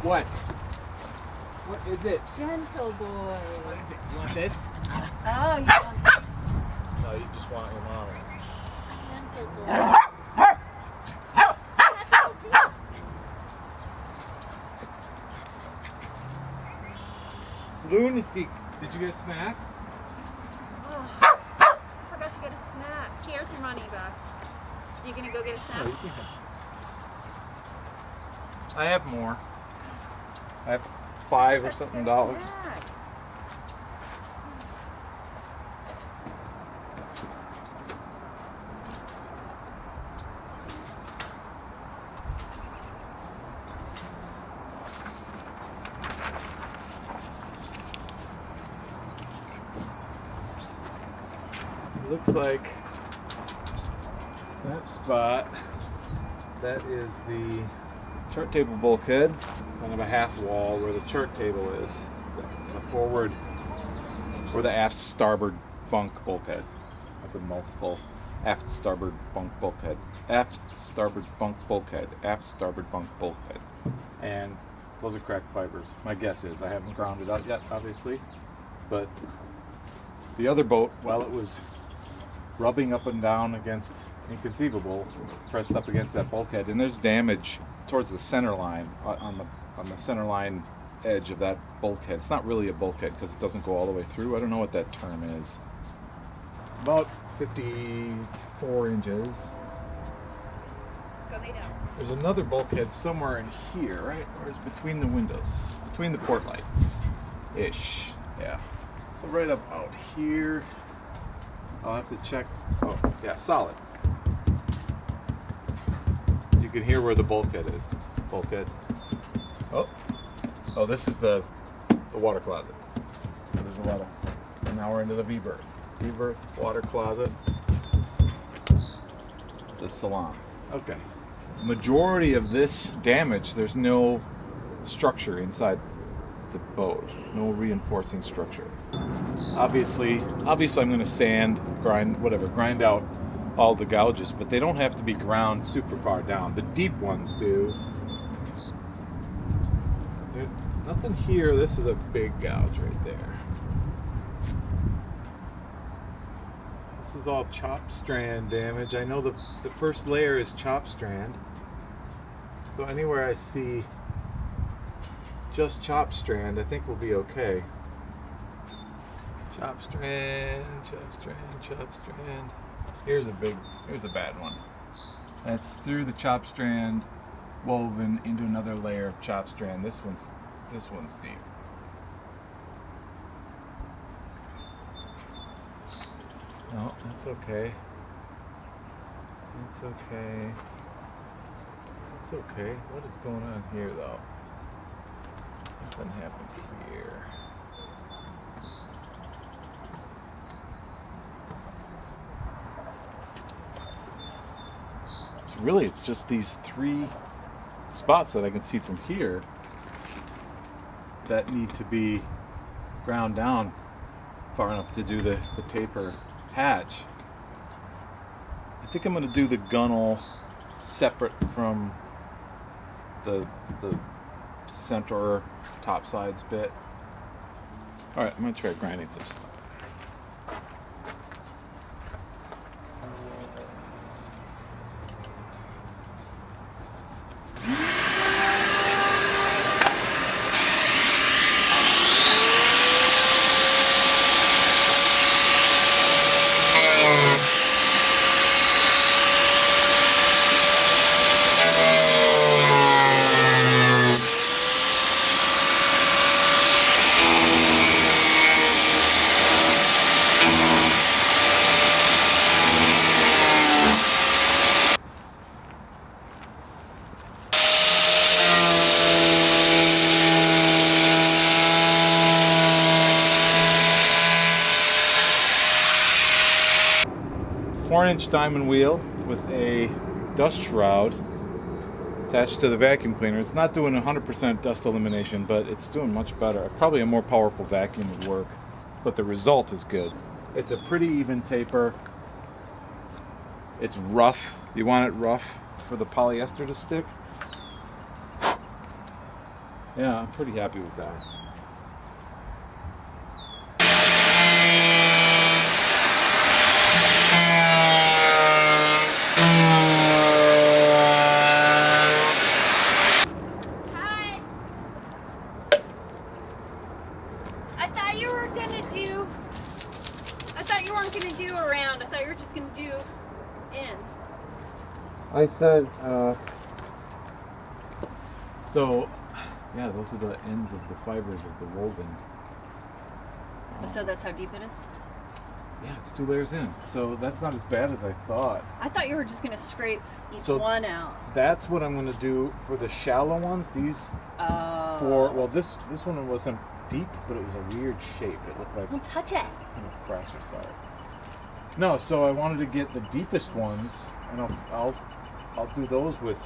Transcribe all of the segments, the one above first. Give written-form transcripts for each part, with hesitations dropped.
What? What is it? Gentle boy. What is it? You want this? Oh, you want No, you just want your mom. gentle boy. Lunatic. Did you get a snack? Oh, forgot to get a snack. Here's your money back. You gonna go get a snack? No, you can have. I have more. I have $5 or something dollars. Snack. It looks like that spot, that is the chart table bulkhead, kind of a half wall where the chart table is, the forward or the aft starboard bunk bulkhead. That's a mouthful. Aft starboard bunk bulkhead. Aft starboard bunk bulkhead. Aft starboard bunk bulkhead. And those are cracked fibers. My guess is, I haven't ground it out yet, obviously, but the other boat, while it was rubbing up and down against Inconceivable, pressed up against that bulkhead, and there's damage towards the center line, on the center line edge of that bulkhead. It's not really a bulkhead because it doesn't go all the way through. I don't know what that term is. About 54 inches. Go lay down. There's another bulkhead somewhere in here, right? Or it's between the windows, between the port lights, ish. Yeah. So right up out here. I'll have to check. Oh, yeah, solid. You can hear where the bulkhead is. Bulkhead. Oh, this is the water closet. There's a lot of. And now we're into the V-berth. V-berth, water closet, the salon. Okay. Majority of this damage, there's no structure inside the boat. No reinforcing structure. Obviously I'm going to sand, grind out all the gouges, but they don't have to be ground super far down. The deep ones do. There's nothing here. This is a big gouge right there. This is all chop strand damage. I know the first layer is chop strand. So anywhere I see just chop strand, I think we'll be okay. Chop strand, chop strand, chop strand. Here's a bad one. That's through the chop strand, woven into another layer of chop strand. This one's deep. No, that's okay. That's okay. That's okay. What is going on here though? Nothing happened here. It's just these 3 spots that I can see from here that need to be ground down far enough to do the taper hatch. I think I'm going to do the gunnel separate from the center topsides bit. Alright, I'm going to try grinding some stuff. Inch diamond wheel with a dust shroud attached to the vacuum cleaner. It's not doing 100% dust elimination, but it's doing much better. Probably a more powerful vacuum would work, but the result is good. It's a pretty even taper. It's rough. You want it rough for the polyester to stick. Yeah, I'm pretty happy with that. Hi. I thought you weren't gonna do around. I thought you were just gonna do in. I said, so, yeah, those are the ends of the fibers of the woven. So that's how deep it is? Yeah, it's 2 layers in. So that's not as bad as I thought. I thought you were just gonna scrape each one out. That's what I'm gonna do for the shallow ones. These, well, this one wasn't deep, but it was a weird shape. It looked like... Don't touch it. A fracture, sorry. No, so I wanted to get the deepest ones, and I'll do those with,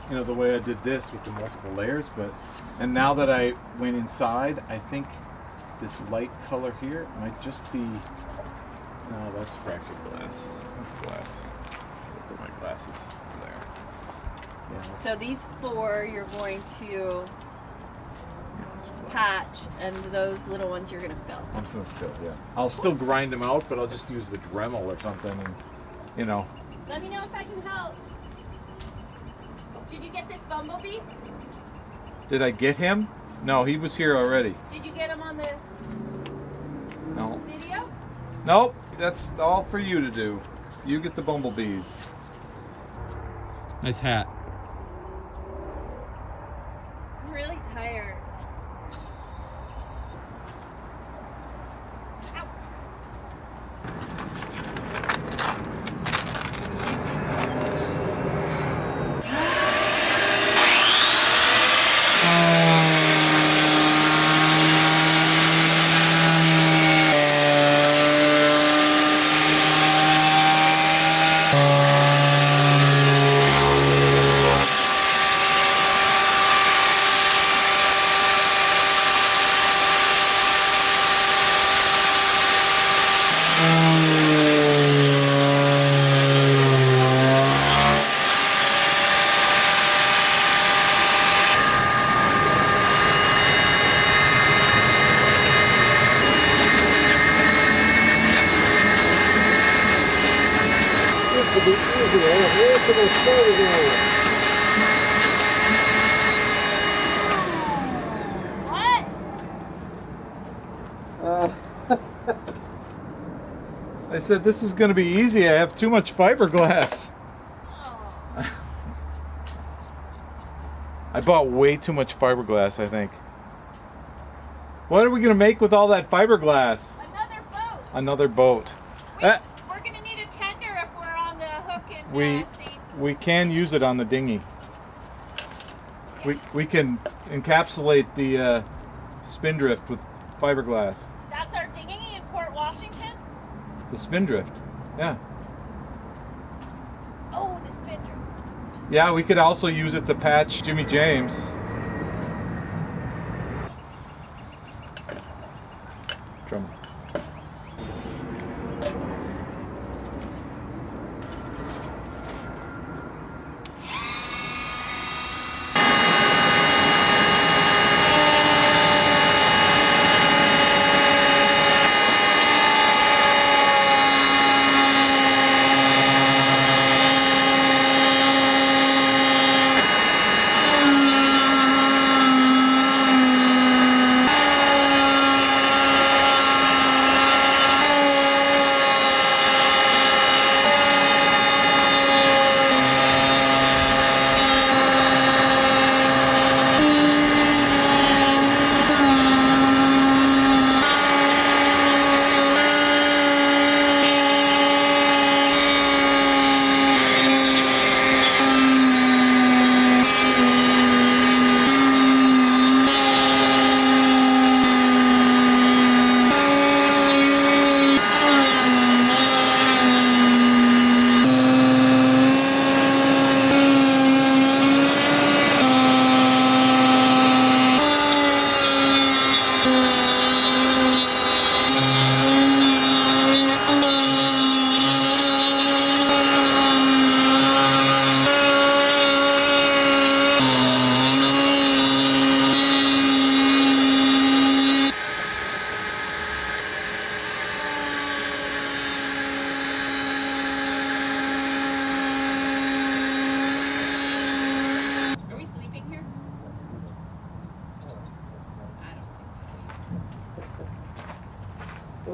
you know, the way I did this with the multiple layers. And now that I went inside, I think this light color here might just be, no, that's fractured glass. That's glass. I'll put my glasses there. Yeah, so these 4 you're going to patch, and those little ones you're going to fill. I'm going to fill, yeah. I'll still grind them out, but I'll just use the Dremel or something, and, you know. Let me know if I can help. Did you get this bumblebee? Did I get him? No, he was here already. Did you get him on the video? Nope, that's all for you to do. You get the bumblebees. Nice hat. I'm really tired. What? I said this is going to be easy. I have too much fiberglass. Oh. I bought way too much fiberglass, I think. What are we going to make with all that fiberglass? Another boat. Another boat. We're going to need a tender if we're on the hook and We can use it on the dinghy. We can encapsulate the spindrift with fiberglass. That's our dinghy in Port Washington? The spindrift, yeah. Oh, the spindrift. Yeah, we could also use it to patch Jimmy James. Drum.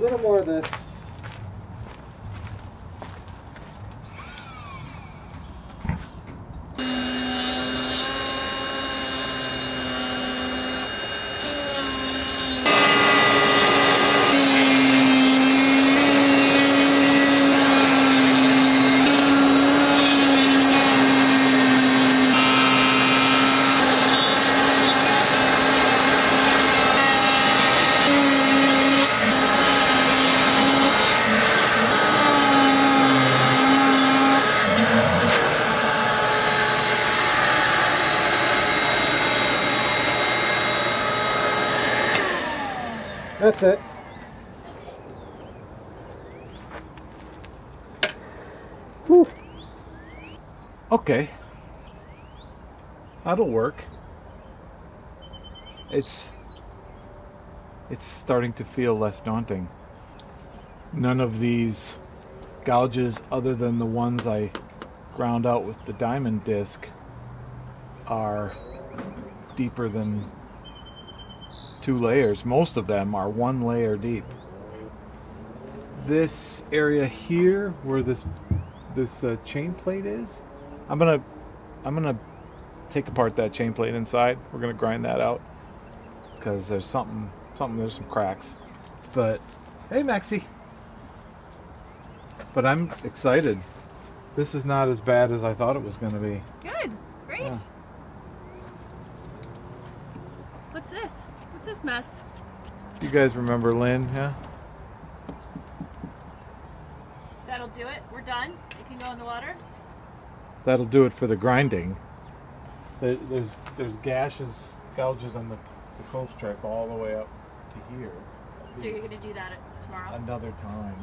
little more of this. That's it. Whew. Okay. That'll work. It's starting to feel less daunting. None of these gouges, other than the ones I ground out with the diamond disc, are deeper than 2 layers. Most of them are 1 layer deep. This area here, where this chain plate is, I'm gonna take apart that chain plate inside. We're gonna grind that out because there's some cracks. But hey, Maxie. But I'm excited. This is not as bad as I thought it was gonna be. Good, great. Yeah. What's this? What's this mess? You guys remember Lynn, yeah? That'll do it. We're done. It can go in the water. That'll do it for the grinding. There's gouges on the cove stripe all the way up to here. So you're gonna do that tomorrow? Another time.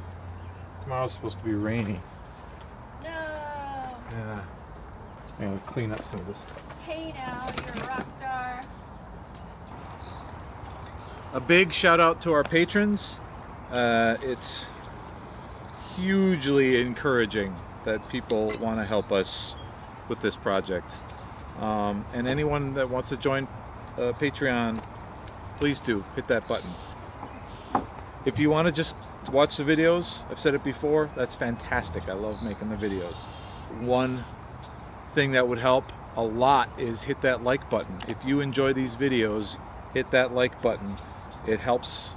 Tomorrow's supposed to be rainy. No. Yeah. I'm gonna clean up some of this stuff. Hey now, you're a rock star. A big shout out to our patrons. It's hugely encouraging that people want to help us with this project. And anyone that wants to join Patreon, please do hit that button. If you want to just watch the videos, I've said it before, that's fantastic. I love making the videos. One thing that would help a lot is hit that like button. If you enjoy these videos, hit that like button. It helps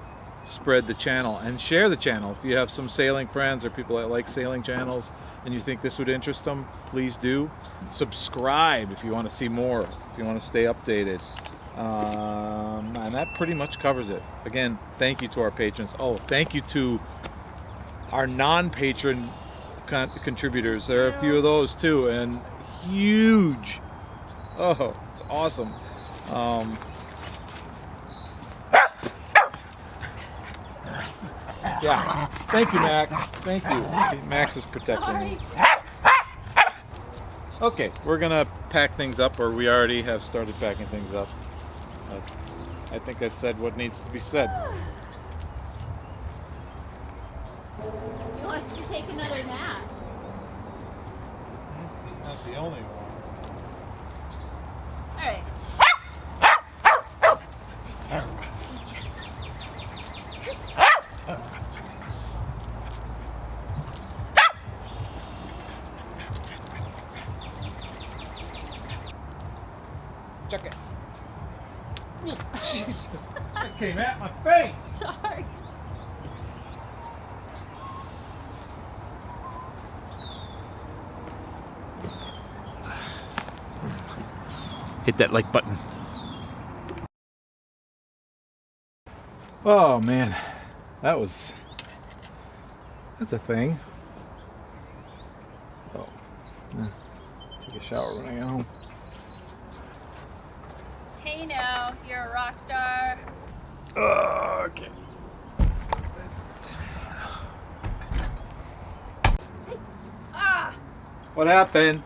spread the channel, and share the channel. If you have some sailing friends or people that like sailing channels and you think this would interest them, please do. Subscribe if you want to see more, if you want to stay updated. And that pretty much covers it. Again, thank you to our patrons. Oh, thank you to our non-patron contributors. There are a few of those too, and huge. Oh, it's awesome. Yeah, thank you, Max. Thank you. Max is protecting me. Okay, we're gonna pack things up, or we already have started packing things up. I think I said what needs to be said. He wants to take another nap. Not the only one. All right. Check it. Jesus, that came at my face. Sorry. Hit that like button. Oh man, that's a thing. Oh, take a shower when I get home. Hey now, you're a rock star. Okay. Ah! What happened?